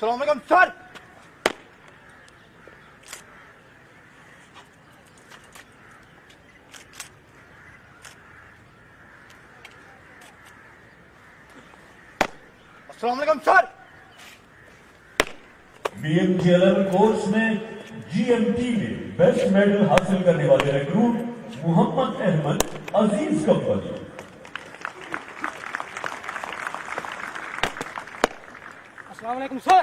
السلام علیکم سر. السلام علیکم سر. BMT11 کورس میں GMT میں بیسٹ میڈل حاصل کرنے والے ریکروٹ محمد احمد عزیز کمپنی. السلام علیکم سر.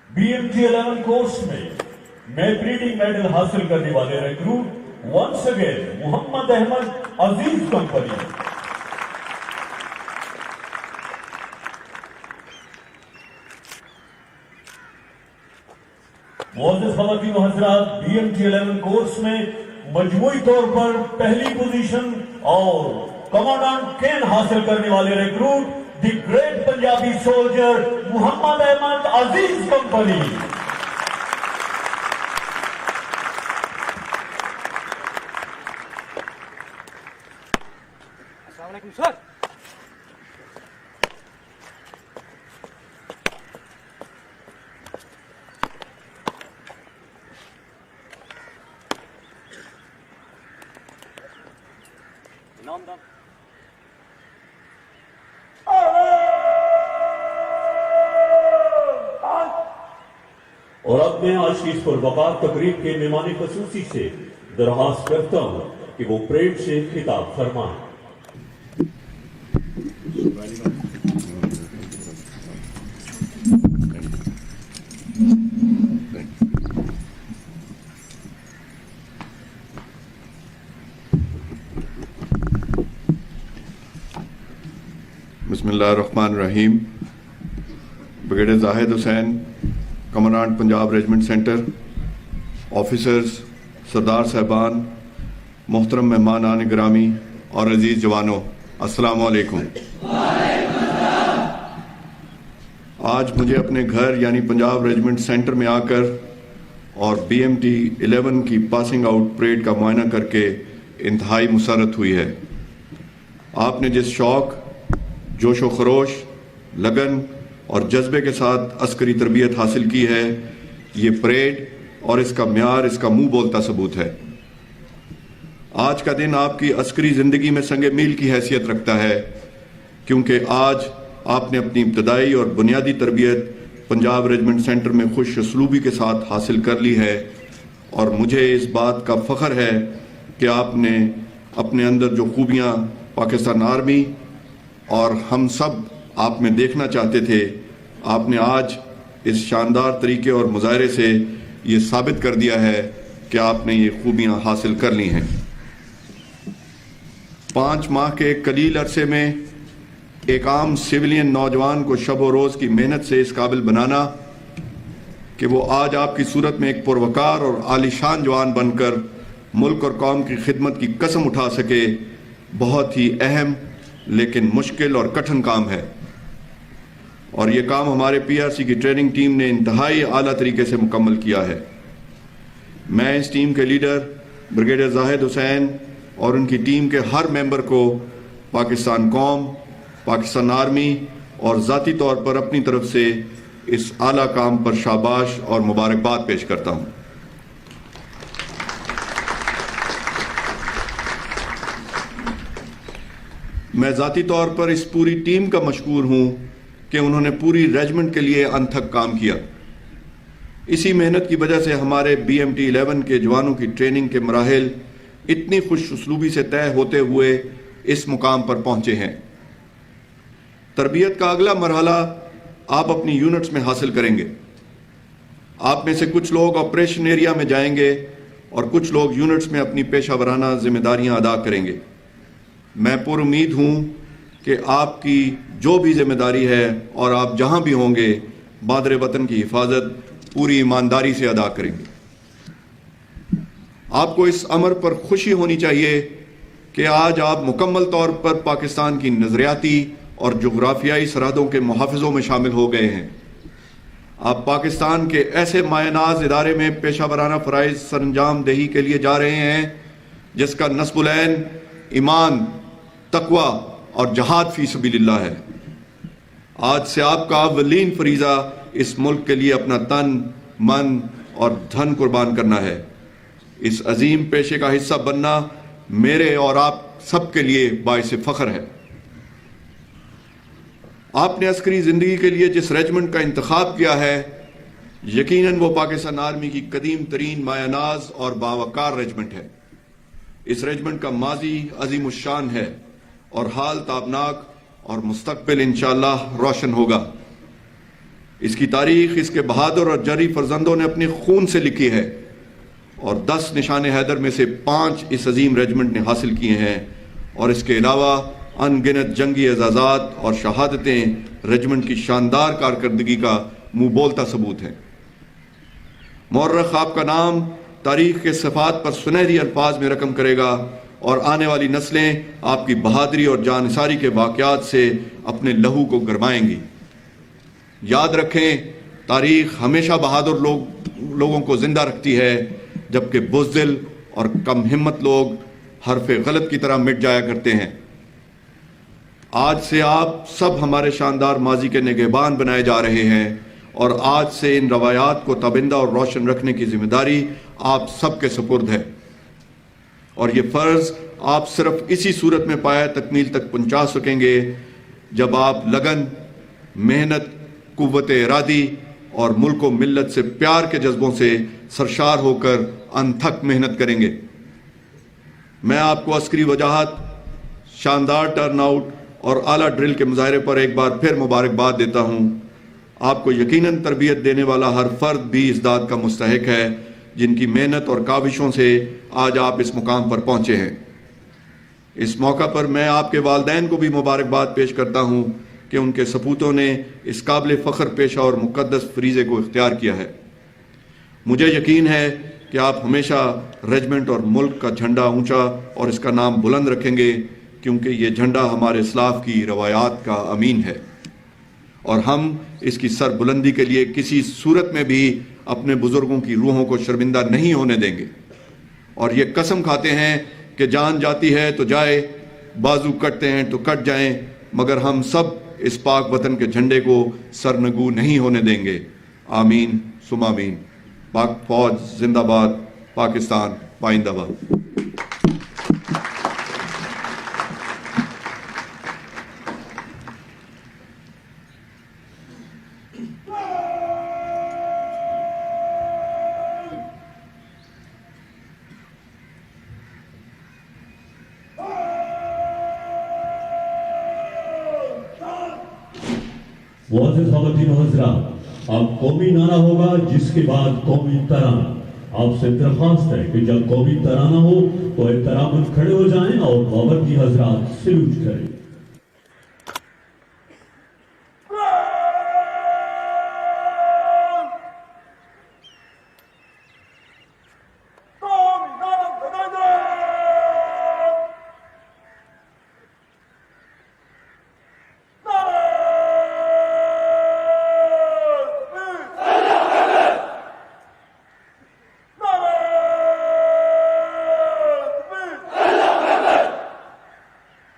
BMT11 کورس میں میٹریٹنگ میڈل حاصل کرنے والے ریکروٹ ونس اگین محمد احمد عزیز کمپنی. معزز خواتین و حضرات، BMT11 کورس میں مجموعی طور پر پہلی پوزیشن اور کمانڈنٹ کین حاصل کرنے والے recruit the great Punjabi soldier Muhammad Ahmad Aziz company. السلام علیکم سر. اور اب میں آج کی اس پروقار تقریب کے مہمان خصوصی سے درخواست کرتا ہوں کہ وہ پریڈ سے خطاب فرمائیں. بسم اللہ الرحمن الرحیم. Brigadier Zahid Hussain, commandant Punjab regiment centre, officers, سردار صاحبان، محترم مہمانان گرامی اور عزیز جوانوں، السلام علیکم. آج مجھے اپنے گھر یعنی پنجاب ریجمنٹ سینٹر میں آ کر اور BMT11 کی پاسنگ آؤٹ پریڈ کا معائنہ کر کے انتہائی مسرت ہوئی ہے. آپ نے جس شوق، جوش و خروش، لگن اور جذبے کے ساتھ عسکری تربیت حاصل کی ہے، یہ پریڈ اور اس کا معیار اس کا منہ بولتا ثبوت ہے. آج کا دن آپ کی عسکری زندگی میں سنگ میل کی حیثیت رکھتا ہے، کیونکہ آج آپ نے اپنی ابتدائی اور بنیادی تربیت پنجاب ریجمنٹ سینٹر میں خوش اسلوبی کے ساتھ حاصل کر لی ہے. اور مجھے اس بات کا فخر ہے کہ آپ نے اپنے اندر جو خوبیاں پاکستان آرمی اور ہم سب آپ میں دیکھنا چاہتے تھے، آپ نے آج اس شاندار طریقے اور مظاہرے سے یہ ثابت کر دیا ہے کہ آپ نے یہ خوبیاں حاصل کر لی ہیں. 5 ماہ کے قلیل عرصے میں ایک عام سویلین نوجوان کو شب و روز کی محنت سے اس قابل بنانا کہ وہ آج آپ کی صورت میں ایک پروقار اور عالی شان جوان بن کر ملک اور قوم کی خدمت کی قسم اٹھا سکے، بہت ہی اہم لیکن مشکل اور کٹھن کام ہے. اور یہ کام ہمارے PRC کی ٹریننگ ٹیم نے انتہائی اعلیٰ طریقے سے مکمل کیا ہے. میں اس ٹیم کے لیڈر بریگیڈیئر زاہد حسین اور ان کی ٹیم کے ہر ممبر کو پاکستان قوم، پاکستان آرمی اور ذاتی طور پر اپنی طرف سے اس اعلیٰ کام پر شاباش اور مبارکباد پیش کرتا ہوں. میں ذاتی طور پر اس پوری ٹیم کا مشکور ہوں کہ انہوں نے پوری ریجمنٹ کے لیے انتھک کام کیا. اسی محنت کی وجہ سے ہمارے BMT11 کے جوانوں کی ٹریننگ کے مراحل اتنی خوش اسلوبی سے طے ہوتے ہوئے اس مقام پر پہنچے ہیں. تربیت کا اگلا مرحلہ آپ اپنی یونٹس میں حاصل کریں گے. آپ میں سے کچھ لوگ آپریشن ایریا میں جائیں گے اور کچھ لوگ یونٹس میں اپنی پیشہ ورانہ ذمہ داریاں ادا کریں گے. میں پر امید ہوں کہ آپ کی جو بھی ذمہ داری ہے اور آپ جہاں بھی ہوں گے، مادر وطن کی حفاظت پوری ایمانداری سے ادا کریں گے. آپ کو اس امر پر خوشی ہونی چاہیے کہ آج آپ مکمل طور پر پاکستان کی نظریاتی اور جغرافیائی سرحدوں کے محافظوں میں شامل ہو گئے ہیں. آپ پاکستان کے ایسے مایہ ناز ادارے میں پیشہ ورانہ فرائض سر انجام دہی کے لیے جا رہے ہیں جس کا نصب العین ایمان، تقوی اور جہاد فی سبیل اللہ ہے۔ آج سے آپ کا اولین فریضہ اس ملک کے لیے اپنا تن، من اور دھن قربان کرنا ہے۔ اس عظیم پیشے کا حصہ بننا میرے اور آپ سب کے لیے باعث فخر ہے۔ آپ نے عسکری زندگی کے لیے جس ریجمنٹ کا انتخاب کیا ہے، یقیناً وہ پاکستان آرمی کی قدیم ترین مایہ ناز اور باوقار ریجمنٹ ہے۔ اس ریجمنٹ کا ماضی عظیم الشان ہے اور حال تابناک اور مستقبل انشاءاللہ روشن ہوگا۔ اس کی تاریخ اس کے بہادر اور جری فرزندوں نے اپنے خون سے لکھی ہے اور 10 نشان حیدر میں سے 5 اس عظیم ریجمنٹ نے حاصل کیے ہیں، اور اس کے علاوہ ان گنت جنگی اعزازات اور شہادتیں ریجمنٹ کی شاندار کارکردگی کا منہ بولتا ثبوت ہیں۔ مورخ آپ کا نام تاریخ کے صفحات پر سنہری الفاظ میں رقم کرے گا اور آنے والی نسلیں آپ کی بہادری اور جانثاری کے واقعات سے اپنے لہو کو گرمائیں گی۔ یاد رکھیں، تاریخ ہمیشہ بہادر لوگوں کو زندہ رکھتی ہے، جبکہ بزدل اور کم ہمت لوگ حرف غلط کی طرح مٹ جایا کرتے ہیں۔ آج سے آپ سب ہمارے شاندار ماضی کے نگہبان بنائے جا رہے ہیں، اور آج سے ان روایات کو تابندہ اور روشن رکھنے کی ذمہ داری آپ سب کے سپرد ہے، اور یہ فرض آپ صرف اسی صورت میں پایہ تکمیل تک پہنچا سکیں گے جب آپ لگن، محنت، قوت ارادی اور ملک و ملت سے پیار کے جذبوں سے سرشار ہو کر انتھک محنت کریں گے۔ میں آپ کو عسکری وجاہت، شاندار ٹرن آؤٹ اور اعلیٰ ڈرل کے مظاہرے پر ایک بار پھر مبارکباد دیتا ہوں۔ آپ کو یقیناً تربیت دینے والا ہر فرد بھی اس داد کا مستحق ہے جن کی محنت اور کاوشوں سے آج آپ اس مقام پر پہنچے ہیں۔ اس موقع پر میں آپ کے والدین کو بھی مبارکباد پیش کرتا ہوں کہ ان کے سپوتوں نے اس قابل فخر پیشہ اور مقدس فریضے کو اختیار کیا ہے۔ مجھے یقین ہے کہ آپ ہمیشہ ریجمنٹ اور ملک کا جھنڈا اونچا اور اس کا نام بلند رکھیں گے، کیونکہ یہ جھنڈا ہمارے اسلاف کی روایات کا امین ہے، اور ہم اس کی سر بلندی کے لیے کسی صورت میں بھی اپنے بزرگوں کی روحوں کو شرمندہ نہیں ہونے دیں گے، اور یہ قسم کھاتے ہیں کہ جان جاتی ہے تو جائے، بازو کٹتے ہیں تو کٹ جائیں، مگر ہم سب اس پاک وطن کے جھنڈے کو سرنگو نہیں ہونے دیں گے۔ آمین ثم آمین۔ پاک فوج زندہ باد، پاکستان پائندہ باد۔ معزز خواتین و حضرات، اب قومی نعرہ ہوگا جس کے بعد قومی ترانہ۔ آپ سے درخواست ہے کہ جب قومی ترانہ ہو تو احتراماً کھڑے ہو جائیں اور باورچی حضرات سلوٹ کریں۔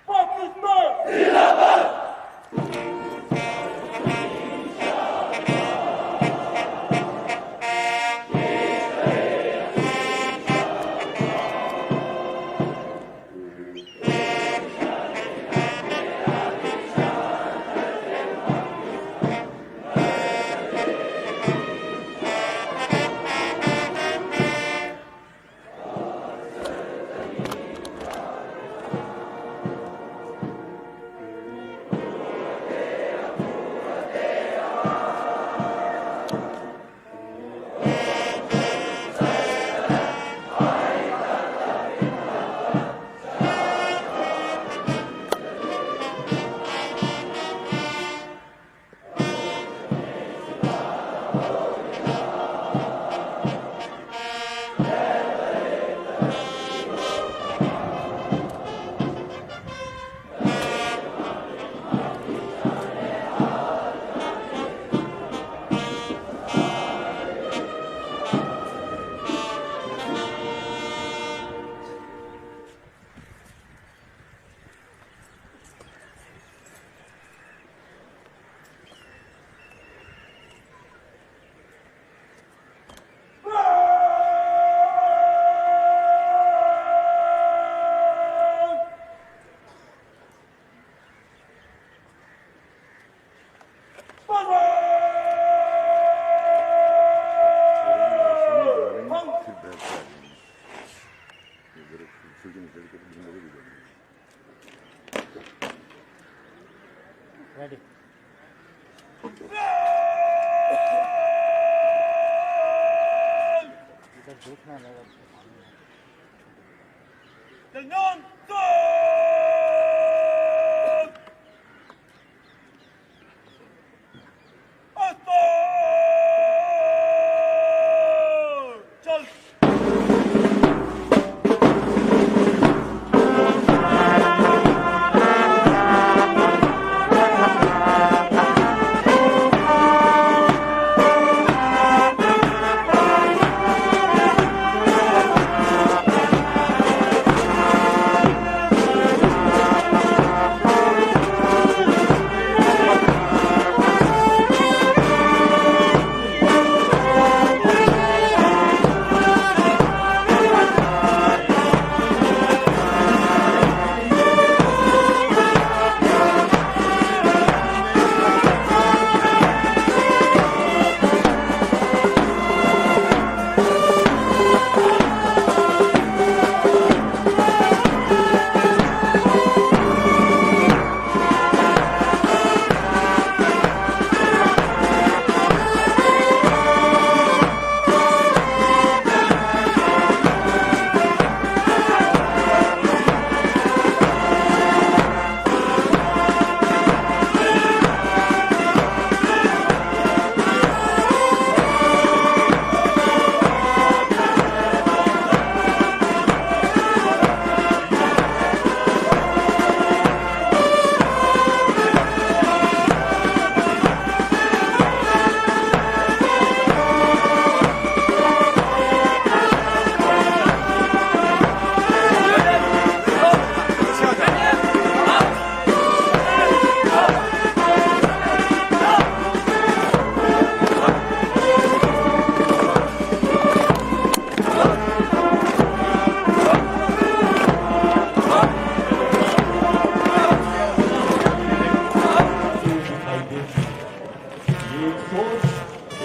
Pakistan! Cañón, ¡sol! ¡Hasta! ¡Chal!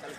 40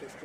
60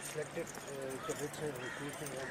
reflected the bits and recruiting and